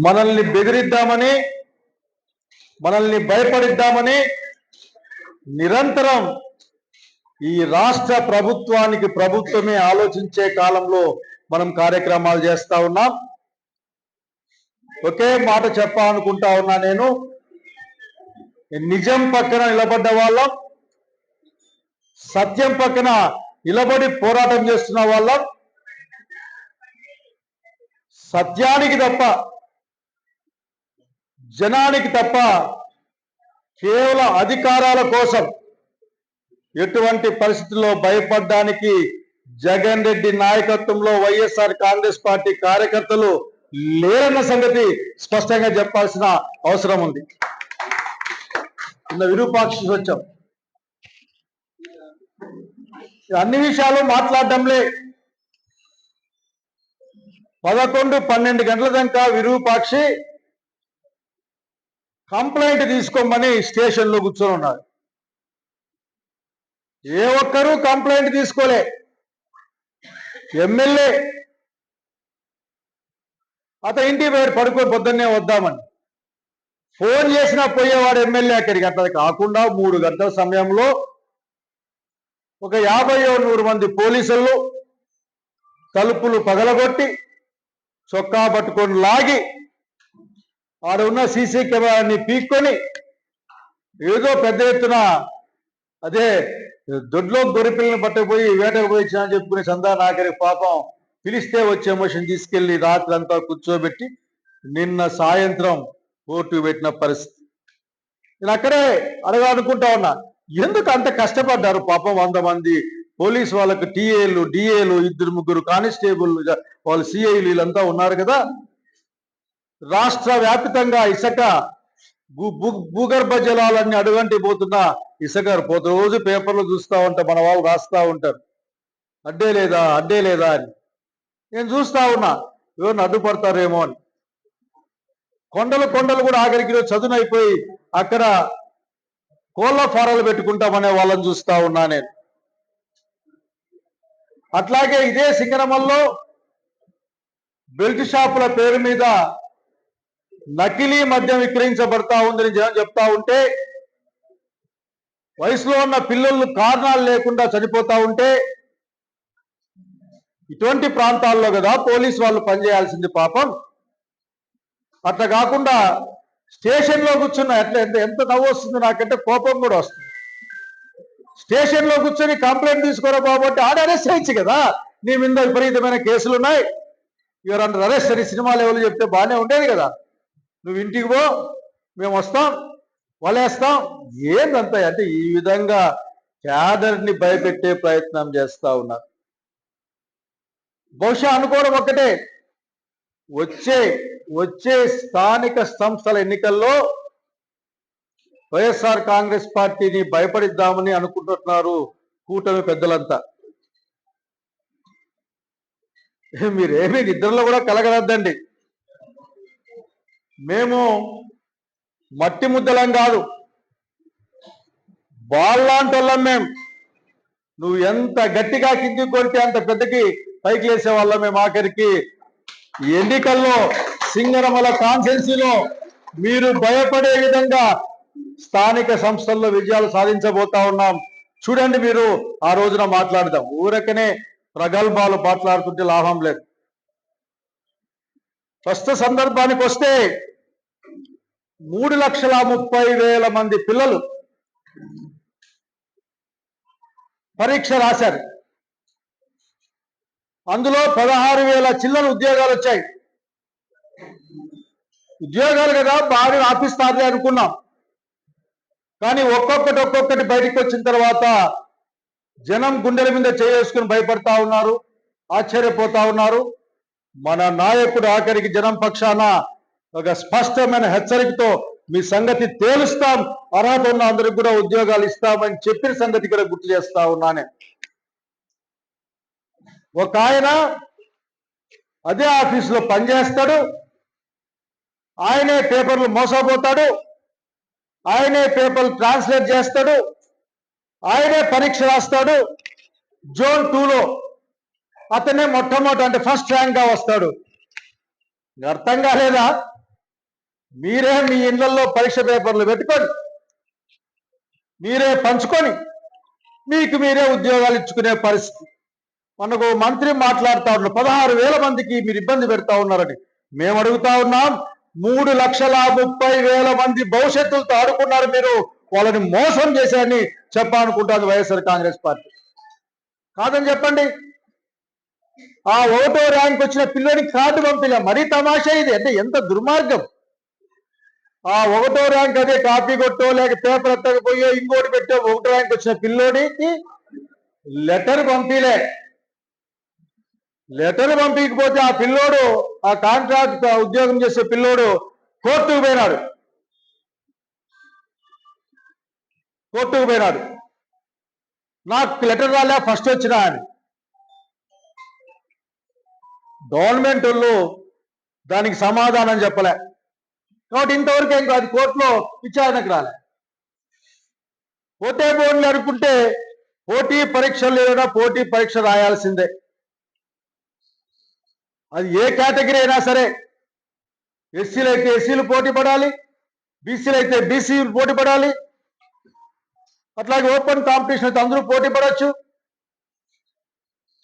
మనల్ని బెదిరిద్దామని, మనల్ని భయపడిద్దామని నిరంతరం ఈ రాష్ట్ర ప్రభుత్వానికి ప్రభుత్వమే ఆలోచించే కాలంలో మనం కార్యక్రమాలు చేస్తా ఉన్నాం. ఒకే మాట చెప్పాలనుకుంటా ఉన్నా, నేను నిజం పక్కన నిలబడ్డ వాళ్ళం, సత్యం పక్కన నిలబడి పోరాటం చేస్తున్న వాళ్ళం, సత్యానికి తప్ప జనానికి తప్ప కేవలం అధికారాల కోసం ఎటువంటి పరిస్థితుల్లో భయపడడానికి జగన్ రెడ్డి నాయకత్వంలో వైఎస్ఆర్ కాంగ్రెస్ పార్టీ కార్యకర్తలు లేరన్న సంగతి స్పష్టంగా చెప్పాల్సిన అవసరం ఉంది. విరూపాక్షి వచ్చాం, అన్ని విషయాలు మాట్లాడడంలే. 11-12 గంటల దాకా విరూపాక్షి కంప్లైంట్ తీసుకోమని స్టేషన్లో కూర్చొని ఉన్నారు. ఏ ఒక్కరూ కంప్లైంట్ తీసుకోలే. ఎమ్మెల్యే అతను ఇంటికి పడుకొని పొద్దున్నే వద్దామని ఫోన్ చేసినా పోయేవాడు ఎమ్మెల్యే అక్కడికి. అట్లా కాకుండా 3 గంటల సమయంలో ఒక 50-100 మంది పోలీసులు తలుపులు పగలగొట్టి చొక్కా పట్టుకొని లాగి ఆడ ఉన్న సీసీ కెమెరాని పీక్కొని ఏదో పెద్ద ఎత్తున అదే దొడ్లో గొర్రెపిల్లని పట్టకపోయి వేటకు పోయి ఇచ్చిన చెప్పుకునే సందా నాగరి పాపం పిలిస్తే వచ్చే ఎమోషన్ తీసుకెళ్లి రాత్రంతా కూర్చోబెట్టి నిన్న సాయంత్రం కోర్టు పెట్టిన పరిస్థితి. నేను అక్కడే అడగాలనుకుంటా ఉన్నా, ఎందుకు అంత కష్టపడ్డారు పాపం? 100 మంది పోలీసు వాళ్ళకు టీఏలు, డిఏలు, 2-3 కానిస్టేబుల్, వాళ్ళు సిఐలు వీళ్ళంతా ఉన్నారు కదా. రాష్ట్ర వ్యాప్తంగా ఇసుక భూగర్భ జలాలన్నీ అడుగంటి పోతున్నా ఇసుక రోజు పేపర్లు చూస్తూ ఉంటారు, మన వాళ్ళు రాస్తూ ఉంటారు, అడ్డే లేదా అడ్డే లేదా అని. నేను చూస్తా ఉన్నా ఎవరిని అడ్డుపడతారేమో అని. కొండలు కూడా ఆఖరికి చదునైపోయి అక్కడ కోళ్ళ ఫారాలు పెట్టుకుంటామనే వాళ్ళని చూస్తా ఉన్నా నేను. అట్లాగే ఇదే సింగనమల్లో బెల్ట్ షాపుల పేరు మీద నకిలీ మద్యం విక్రయించబడతా ఉందని జనం చెప్తా ఉంటే, వయసులో ఉన్న పిల్లలు కారణాలు లేకుండా చనిపోతా ఉంటే, ఇటువంటి ప్రాంతాల్లో కదా పోలీసు వాళ్ళు పనిచేయాల్సింది పాపం. అట్లా కాకుండా స్టేషన్లో కూర్చున్న ఎంత నవ్వు వస్తుంది నాకంటే కోపం కూడా వస్తుంది. స్టేషన్లో కూర్చొని కంప్లైంట్ తీసుకోరా కాబట్టి ఆడ అరెస్ట్ చేయొచ్చు కదా. నీ మీద విపరీతమైన కేసులు ఉన్నాయి, యువర్ అండర్ అరెస్ట్ అని సినిమా లెవెల్ చెప్తే బాగానే ఉండేది కదా. నువ్వు ఇంటికి పో, మేము వస్తాం, వలేస్తాం. ఏందంతా అంటే ఈ విధంగా క్యాడర్ని భయపెట్టే ప్రయత్నం చేస్తా ఉన్నారు. బహుశా అనుకోవడం ఒక్కటే, వచ్చే స్థానిక సంస్థల ఎన్నికల్లో వైఎస్ఆర్ కాంగ్రెస్ పార్టీని భయపడిద్దామని అనుకుంటున్నారు కూటమి పెద్దలంతా. మీరేమీ నిద్రలో కూడా కలగలద్దండి. మేము మట్టి ముద్దలం కాదు, బాల్లాంటి వాళ్ళం మేము. నువ్వు ఎంత గట్టిగా కిందికి కొడితే అంత పెద్దకి పైకి వేసే వాళ్ళం మేము. ఆఖరికి ఎన్నికల్లో సింగనమల కాన్స్టిట్యున్సీలో మీరు భయపడే విధంగా స్థానిక సంస్థల్లో విజయాలు సాధించబోతా ఉన్నాం. చూడండి, మీరు ఆ రోజున మాట్లాడదాం. ఊరకనే ప్రగల్భాలు మాట్లాడుతుంటే లాభం లేదు. ప్రస్తుత సందర్భానికి వస్తే 3,30,000 మంది పిల్లలు పరీక్ష రాశారు. అందులో 16,000 చిల్లర ఉద్యోగాలు వచ్చాయి. ఉద్యోగాలు కదా బాగా ఆపిస్తారులే అనుకున్నాం. కానీ ఒక్కొక్కటి బయటకు వచ్చిన తర్వాత జనం గుండెల మీద చేసుకుని భయపడతా ఉన్నారు, ఆశ్చర్యపోతా ఉన్నారు. మన నాయకుడు ఆఖరికి జనం పక్షాన ఒక స్పష్టమైన హెచ్చరికతో మీ సంగతి తేలుస్తాం, అర్హత ఉన్న అందరికి కూడా ఉద్యోగాలు ఇస్తామని చెప్పిన సంగతి కూడా గుర్తు చేస్తా ఉన్నానే. ఒక ఆయన అదే ఆఫీసులో పనిచేస్తాడు, ఆయనే పేపర్లు మోసపోతాడు, ఆయనే పేపర్లు ట్రాన్స్లేట్ చేస్తాడు, ఆయనే పరీక్ష రాస్తాడు. జోన్ 2లో అతనే మొట్టమొదటి అంటే ఫస్ట్ ర్యాంక్గా వస్తాడు. అర్థం కాలేదా? మీరే మీ ఇళ్లలో పరీక్ష పేపర్లు పెట్టుకొని మీరే పంచుకొని మీకు మీరే ఉద్యోగాలు ఇచ్చుకునే పరిస్థితి. మనకు మంత్రి మాట్లాడుతూ ఉన్నారు 16,000 మందికి మీరు ఇబ్బంది పెడతా ఉన్నారని. మేము అడుగుతా ఉన్నాం, 3,30,000 మంది భవిష్యత్తులతో ఆడుకున్నారు మీరు, వాళ్ళని మోసం చేశారని చెప్పాలనుకుంటుంది వైఎస్ఆర్ కాంగ్రెస్ పార్టీ. కాదని చెప్పండి. ఆ 1వ ర్యాంక్ వచ్చిన పిల్లోడికి కార్డు పంపిలే. మరీ తమాషా ఇది. అంటే ఎంత దుర్మార్గం. ఆ 1వ ర్యాంక్ అదే కాపీ కొట్టో లేక పేపర్ ఎత్తకపోయో ఇంకోటి పెట్టో 1వ ర్యాంక్ వచ్చిన పిల్లోడికి లెటర్ పంపిలే. లెటర్ పంపించకపోతే ఆ పిల్లోడు, ఆ కాంట్రాక్ట్ ఉద్యోగం చేసే పిల్లోడు కోర్టుకు పోయినాడు. నాకు లెటర్ రాలే, ఫస్ట్ వచ్చినా అని. గవర్నమెంట్ వాళ్ళు దానికి సమాధానం చెప్పలే. కాబట్టి ఇంతవరకు ఏం కాదు, కోర్టులో విచారణకు రాలే. పోతే బోర్డులు అనుకుంటే పోటీ పరీక్షలు లేదా పోటీ పరీక్ష రాయాల్సిందే. అది ఏ కేటగిరీ అయినా సరే. ఎస్సీలు అయితే ఎస్సీలు పోటీ పడాలి, బీసీలు అయితే బీసీలు పోటీ పడాలి. అట్లాగే ఓపెన్ కాంపిటీషన్ అయితే అందరూ పోటీ పడవచ్చు.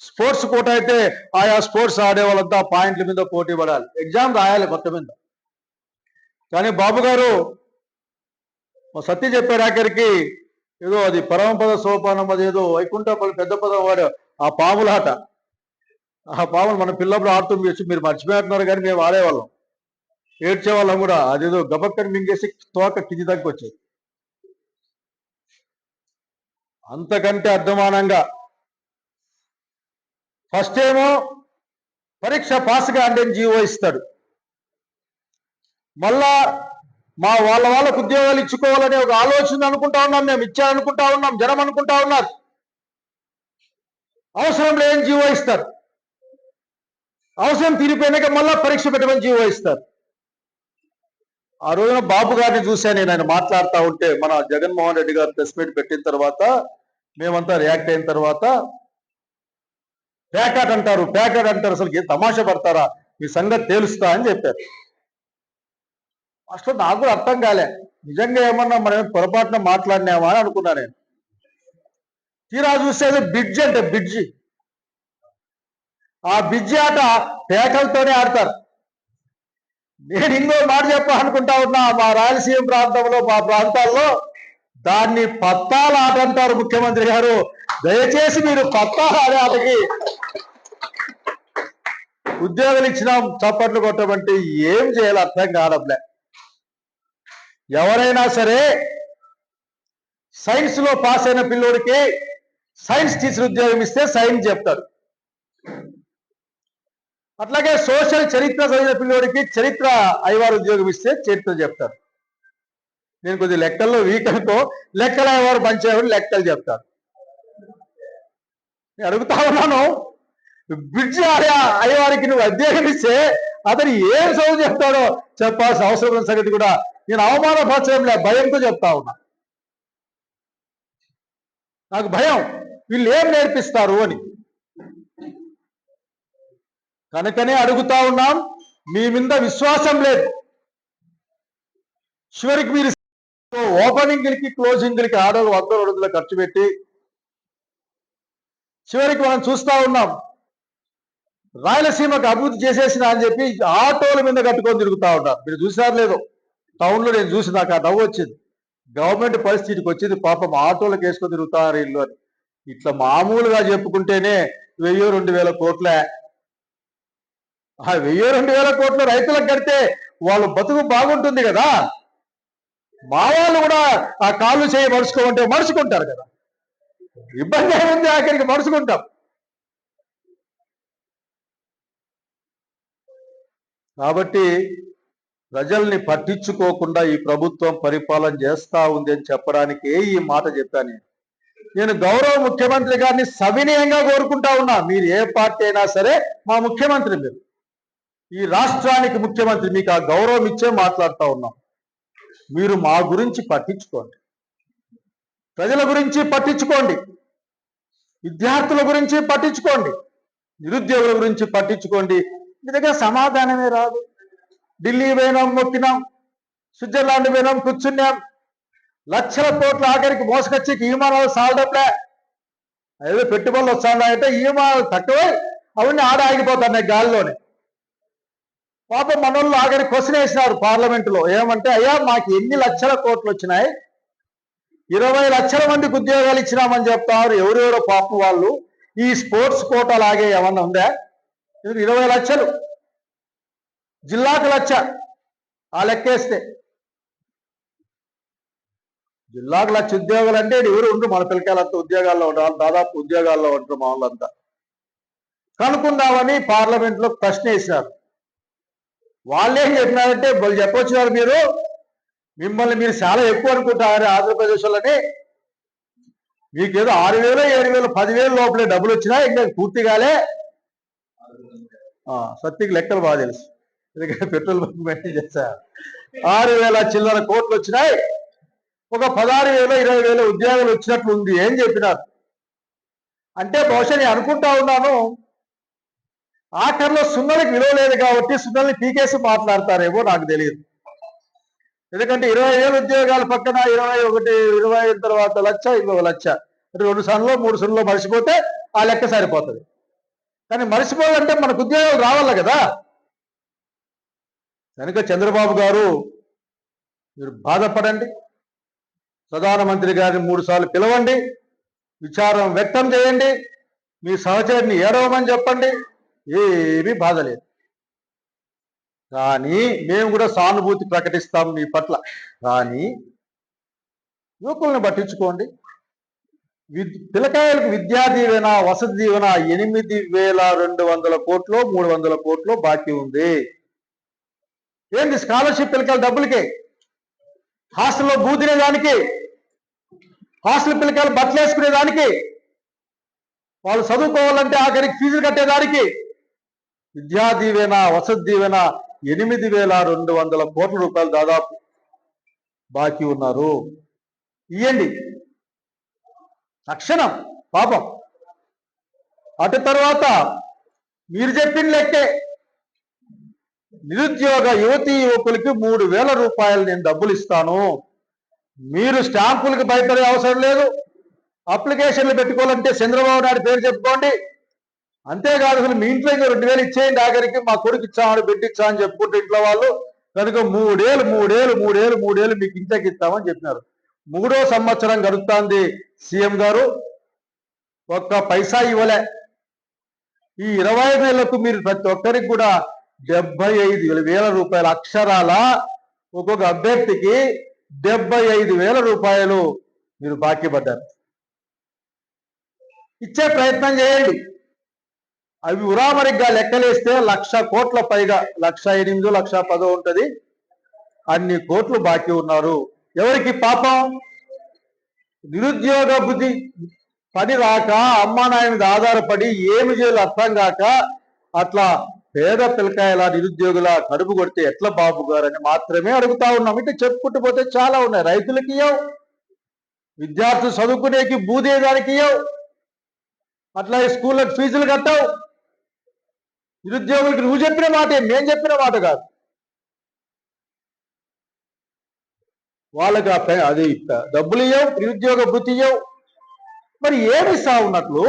స్పోర్ట్స్ కోట అయితే ఆయా స్పోర్ట్స్ ఆడే వాళ్ళంతా పాయింట్ల మీద పోటీ పడాలి, ఎగ్జామ్ రాయాలి మొత్తం మీద. కానీ బాబు గారు సత్య చెప్పారు ఆఖరికి, ఏదో అది పరమపద సోపానం, అది ఏదో వైకుంఠపల్లి పెద్ద పదం వాడు ఆ పాములాట. ఆ పాములు మన పిల్లప్పుడు ఆడుతూ మీరు మర్చిపోతున్నారు, కానీ మేము ఆడేవాళ్ళం, ఏడ్చేవాళ్ళం కూడా. అదేదో గబక్కని మింగేసి తోక కింది దగ్గర వచ్చేది. అంతకంటే అర్థమానంగా ఫస్ట్ ఏమో పరీక్ష పాస్ కాండి జీవో ఇస్తాడు. మళ్ళా వాళ్ళకు ఉద్యోగాలు ఇచ్చుకోవాలనే ఒక ఆలోచన అనుకుంటా ఉన్నాం, మేము ఇచ్చారనుకుంటా ఉన్నాం, జనం అనుకుంటా ఉన్నారు. అవసరం లేని జీవో ఇస్తారు. అవసరం తీరిపోయినాక మళ్ళా పరీక్ష పెట్టమని జీవో ఇస్తారు. ఆ రోజున బాబు గారిని చూశాను నేను, ఆయన మాట్లాడుతూ ఉంటే, మన జగన్మోహన్ రెడ్డి గారు ప్రెస్ మీట్ పెట్టిన తర్వాత మేమంతా రియాక్ట్ అయిన తర్వాత, ప్యాకెట్ అంటారు అసలు ఏం తమాషా పడతారా, మీ సంగతి తేలుస్తా అని చెప్పారు. అసలు నాకు కూడా అర్థం కాలే, నిజంగా ఏమన్నా మనం పొరపాటున మాట్లాడినామా అని అనుకున్నా నేను. తీరా చూసేది బ్రిడ్జ్ అంటే బ్రిడ్జి. ఆ బ్రిడ్జి ఆట పేకలతోనే ఆడతారు. నేను ఇంకో మాట చెప్పాలనుకుంటా ఉన్నా, మా రాయలసీమ ప్రాంతంలో, మా ప్రాంతాల్లో దాన్ని పత్తాల ఆట అంటారు. ముఖ్యమంత్రి గారు, దయచేసి మీరు పత్తాల ఆడే ఆటకి ఉద్యోగాలు ఇచ్చినాం చప్పట్లు కొట్టమంటే ఏం చేయాలి అర్థం కావట్లే. ఎవరైనా సరే సైన్స్ లో పాస్ అయిన పిల్లోడికి సైన్స్ టీచర్ ఉద్యోగం ఇస్తే సైన్స్ చెప్తాడు. అట్లాగే సోషల్ చరిత్ర చదివిన పిల్లోడికి చరిత్ర అయ్యవారు ఉద్యోగం ఇస్తే చరిత్ర చెప్తారు. నేను కొద్దిగా లెక్కల్లో వీక్ అనుకో, లెక్కల అయ్యవారు పంచేవాడు లెక్కలు చెప్తారు. నేను అడుగుతా ఉన్నాను, బ్రిడ్జి అయ్యవారికి నువ్వు ఉద్యోగం ఇస్తే అతను ఏం చదువు చెప్తాడో చెప్పాల్సిన అవసరం ఉన్న సంగతి కూడా నేను అవమానపరచడం లే, భయంతో చెప్తా ఉన్నా. నాకు భయం, వీళ్ళు ఏం నేర్పిస్తారు అని. కనుకనే అడుగుతా ఉన్నాం, మీ మీద విశ్వాసం లేదు. చివరికి మీరు ఓపెనింగ్లకి క్లోజింగ్లకి ఆర్డర్ 100-200 ఖర్చు పెట్టి చివరికి మనం చూస్తా ఉన్నాం, రాయలసీమకు అభివృద్ధి చేసేసిన అని చెప్పి ఆటోల మీద కట్టుకొని తిరుగుతా ఉన్నారు. మీరు చూసారు లేదు, టౌన్లో నేను చూసి నాకు ఆ నవ్వు వచ్చింది. గవర్నమెంట్ పరిస్థితికి వచ్చింది, పాపం ఆటోలకు వేసుకొని తిరుగుతారు ఇల్లు అని. ఇట్లా మామూలుగా చెప్పుకుంటేనే 1000-2000 కోట్లే. ఆ 1000-2000 కోట్లు రైతులకు కడితే వాళ్ళు బతుకు బాగుంటుంది కదా. మా వాళ్ళు కూడా ఆ కాళ్ళు చేయి మరుచుకోమంటే మరుచుకుంటారు కదా, ఇబ్బంది ఏముంది, ఆఖరికి మరుచుకుంటాం. కాబట్టి ప్రజల్ని పట్టించుకోకుండా ఈ ప్రభుత్వం పరిపాలన చేస్తా ఉంది అని చెప్పడానికి ఈ మాట చెప్పాను. నేను గౌరవ ముఖ్యమంత్రి గారిని సవినయంగా కోరుకుంటా ఉన్నా, మీరు ఏ పార్టీ అయినా సరే మా ముఖ్యమంత్రి, మీరు ఈ రాష్ట్రానికి ముఖ్యమంత్రి, మీకు ఆ గౌరవం ఇచ్చే మాట్లాడుతూ ఉన్నాం. మీరు మా గురించి పట్టించుకోండి, ప్రజల గురించి పట్టించుకోండి, విద్యార్థుల గురించి పట్టించుకోండి, నిరుద్యోగుల గురించి పట్టించుకోండి. మీ దగ్గర సమాధానమే రాదు. ఢిల్లీ పోయినాం, మొక్కినాం, స్విట్జర్లాండ్ పోయినాం, కూర్చున్నాం, లక్షల కోట్ల ఆఖరికి మోసకొచ్చి ఈ విమానాలు సాగడప్లే, ఏదో పెట్టుబడులు వస్తాయంటే ఈ విమానాలు తక్కువై అవన్నీ ఆడ ఆగిపోతున్నాయి గాల్లోనే. పాపం మనోళ్ళు ఆఖరి క్వశ్చన్ వేసినారు పార్లమెంటులో, ఏమంటే అయ్యా మాకు ఎన్ని లక్షల కోట్లు వచ్చినాయి, 20 లక్షల మందికి ఉద్యోగాలు ఇచ్చినామని చెప్తారు, ఎవరెవరో పాపం వాళ్ళు, ఈ స్పోర్ట్స్ కోటా లాగే ఏమన్నా ఉందా? 20 లక్షలు, జిల్లాకు 1 లక్ష, ఆ లెక్కేస్తే జిల్లాకు 1 లక్ష ఉద్యోగాలు అంటే ఎవరు ఉండు, మన పిల్లకాయలంతా ఉద్యోగాల్లో ఉండాలి, దాదాపు ఉద్యోగాల్లో ఉంటారు మా వాళ్ళంతా. కనుక్కుందామని పార్లమెంట్లో ప్రశ్న వేసినారు. వాళ్ళేం చెప్పినారంటే వాళ్ళు చెప్పొచ్చినారు, మిమ్మల్ని మీరు చాలా ఎక్కువ అనుకుంటారు ఆంధ్రప్రదేశ్ వాళ్ళని, మీకేదో 6,000, 7,000, 10,000 లోపలే డబ్బులు వచ్చినా ఇంకా పూర్తిగాలే. సత్తికి లెక్కలు బాగా తెలుసు, ఎందుకంటే పెట్రోల్ బంక్ మెయింటైన్ చేశారు. 6,000 చిల్లర కోట్లు వచ్చినాయి, ఒక 16,000, 20,000 ఉద్యోగాలు వచ్చినట్లు ఉంది ఏం చెప్పినారు. అంటే బహుశా నేను అనుకుంటా ఉన్నాను, ఆఖరిలో సున్నలకి విలువ లేదు కాబట్టి సున్నల్ని పీకేసి మాట్లాడతారేమో నాకు తెలియదు. ఎందుకంటే 20,000 ఉద్యోగాల పక్కన 21 తర్వాత 1 లక్ష, ఇంకొక 1 లక్ష, 2 సన్లో 3 సన్లో మర్చిపోతే ఆ లెక్క సరిపోతుంది. కానీ మర్చిపోవాలంటే మనకు ఉద్యోగాలు రావాలి కదా. కనుక చంద్రబాబు గారు మీరు బాధపడండి, ప్రధానమంత్రి గారిని 3 సార్లు పిలవండి, విచారం వ్యక్తం చేయండి, మీ సహచరుని ఏడవమని చెప్పండి, ఏమీ బాధ లేదు. కానీ మేము కూడా సానుభూతి ప్రకటిస్తాం మీ పట్ల. కానీ యువకులను పట్టించుకోండి. పిల్లకాయలకు విద్యా దీవెన, వసతి దీవెన 8,200 కోట్లు, 300 కోట్లు బాకీ ఉంది. ఏంటి స్కాలర్షిప్ పిల్లకాయల డబ్బులకి, హాస్టల్లో బూదినేదానికి, హాస్టల్ పిల్లకాయలు బట్టలు వేసుకునేదానికి, వాళ్ళు చదువుకోవాలంటే ఆఖరికి ఫీజులు కట్టేదానికి విద్యా దీవెన, వసతి దీవెన 8,200 కోట్ల రూపాయలు దాదాపు బాకీ ఉన్నారు. ఇయ్యండి తక్షణం పాపం. అటు తర్వాత మీరు చెప్పిన లెక్కే నిరుద్యోగ యువతీ యువకులకి 3,000 రూపాయలు నేను డబ్బులు ఇస్తాను, మీరు స్టాంపులకు భయపడే అవసరం లేదు, అప్లికేషన్లు పెట్టుకోవాలంటే చంద్రబాబు నాయుడు పేరు చెప్పుకోండి, అంతేకాదు అసలు మీ ఇంట్లో ఇంకా 2,000 ఇచ్చేయండి, ఆఖరికి మా కొడుకు ఇచ్చామని బిడ్డ ఇచ్చా అని చెప్పుకుంటే ఇంట్లో వాళ్ళు, కనుక 3,000 మీకు ఇంట్లోకి ఇస్తామని చెప్పినారు. 3వ సంవత్సరం గడుపుతాంది సీఎం గారు, ఒక్క పైసా ఇవ్వలే. ఈ 25 నెలలకు మీరు ప్రతి ఒక్కరికి కూడా 75,000 రూపాయలు, అక్షరాల ఒక్కొక్క అభ్యర్థికి 75,000 రూపాయలు మీరు బాకీ పడ్డారు. ఇచ్చే ప్రయత్నం చేయండి. అవి ఉరామరిగ్గా లెక్కలేస్తే 1,00,000 కోట్ల పైగా, 1,08,000, 1,10,000 ఉంటుంది, అన్ని కోట్లు బాకీ ఉన్నారు. ఎవరికి పాపం? నిరుద్యోగ బుద్ధి, పని రాక అమ్మా నాయన మీద ఆధారపడి ఏమి చేయాలో అర్థం కాక అట్లా పేద పిల్లకాయల నిరుద్యోగుల కడుపు కొడితే ఎట్లా బాబు గారు అని మాత్రమే అడుగుతా ఉన్నాం. ఇట్లా చెప్పుకుంటూ పోతే చాలా ఉన్నాయి. రైతులకి ఇవ్వవు, విద్యార్థులు చదువుకునేకి బూదేదానికి ఇవ్వవు, అట్లా స్కూళ్ళకి ఫీజులు కట్టవు. నిరుద్యోగులకి నువ్వు చెప్పిన మాటే, మేము చెప్పిన మాట కాదు. వాళ్ళకి అది డబ్బులు ఇవ్వవు, నిరుద్యోగ వృత్తి ఇవ్వవు. మరి ఏమిస్తా ఉన్నట్లు